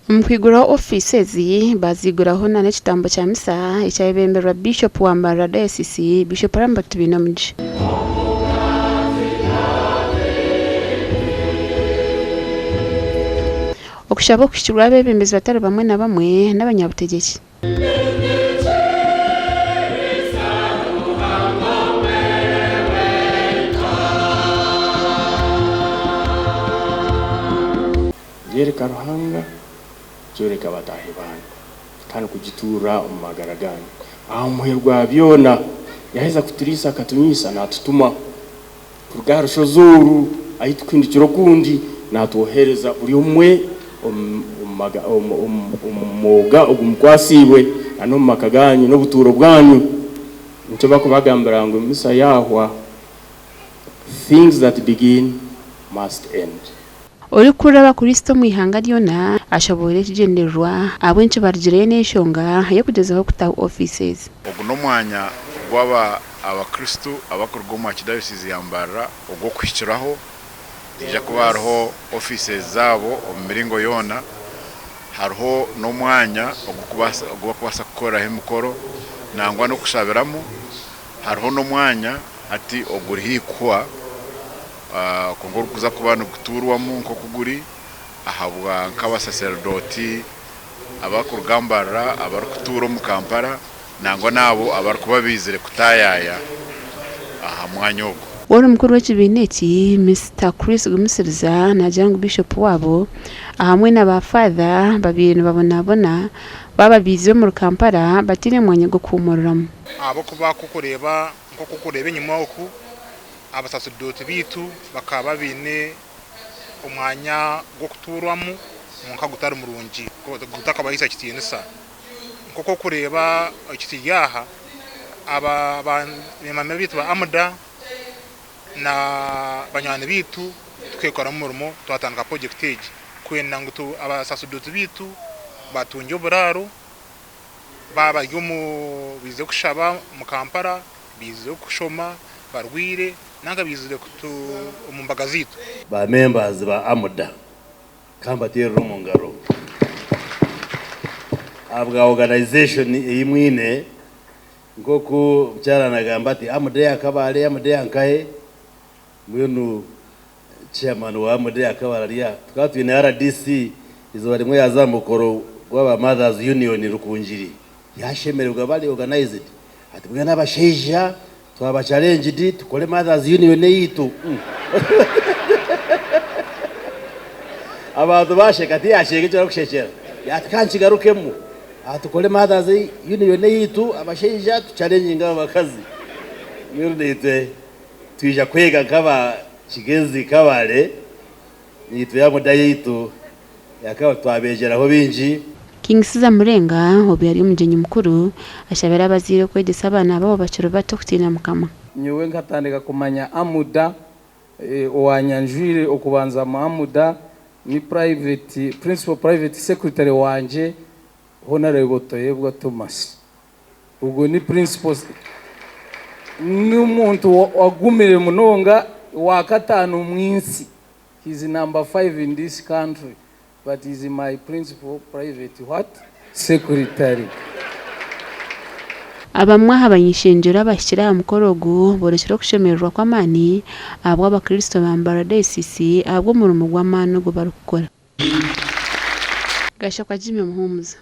Mkwigura offices baziguraho na nekitambo kya misa ekyabemberwa Bishop wa Mbarara Diocese Bishop Lambert Binamji. Okushaba okushirwa abebembezi batari bamwe na bamwe n'abanyabutegeki. Yereka Ruhanga zoreka batahe bana kandi kugitura umumagaragani aho muherwa byona yaheza kuturisa akatunyisa natutuma kurgarusho zuru ayitukindikiro kundi natuhereza uri umwe umuga ogumkwasiwe ano makaganyi no buturo bwanyu nicyo bakubagambira ngo misa yahwa things that begin must end. Uri kuraba Kristo mu ihanga ryona ashobore kugenderwa abenshi barigire n'eshonga yo kugezaho kuta offices. Oguno mwanya gwaba abakristo abakorwa mu Archdiocese ya Mbarara ogwo kwishiraho dija kubaho offices zabo omiringo yona hariho no mwanya ogwo kubasa gukora hemukoro nangwa no kushabiramo hariho no mwanya ati ogurihikwa kongoro kuza kubana guturwamo nko kuguri ahabwa nk'abasacerdoti abakurugambara abarukuturo mu Kampala nangwa nabo abarukubabizire kutayaya aha mwanyogo. Wari mukuru w'ekibineki Mr. Chris Gumusiriza na Jangu Bishop wabo ahamwe na father babiri babona bababize mu Kampala batire mwanya go kumuramo abo kuba kukureba nko kukureba nyuma oku abasacerdoti bitu bakaba bine umwanya go kuturwamo nka gutara umurungi gutakabahisa kitinisa nko kureba ikitiyaha aba banyama bitu ba Amuda na banyane bitu twekora mu rumo twatanga project age kwenda ngo abasacerdoti bitu batunje buraro baba yumu bize kushaba mu Kampala bize kushoma barwire nanga bizire kutu umumbagazitu ba members ba Amuda kambatire rumongaro abwa organization imwine ngoko byaranagamba ati Amuda yakabale Amuda yankahe mwenu chairman wa Amuda yakabararia twatwi na RDC izo barimwe yazamukoro gwaba Mothers Union rukunjiri yashemererwa bali organized ati bwana abasheja twaba challenge tukole Mothers Union yitu abantu bashekati yasheke cyo kushekera yatkanchigarukemo atukole Mothers Union yitu abasheja tu challenge ngaba bakazi yurdete twija kwega kaba kigezi kabale yitu ya Muda yitu yakaba twabejeraho binji. King Siza Murenga obyari umujenyi mukuru ashabera abazire kwedesa abana babo baciro bato kutina mukama nyewe nkatandika kumanya Amuda owanyanjwire okubanza Amuda ni private principal private secretary wanje Honorable Toyebwa Thomas ubwo ni principal ni umuntu wagumire munonga wa katanu mwinsi. He's number 5 in this country but he's my principal private secretary. Abamwa habanyishenjera bashyira mukorogo boreshero kushemererwa kw'amani abwo abakristo ba Mbarara Diocese abwo mu rumo rw'amano go barukora. Gasha kwa Jimmy Muhumuza.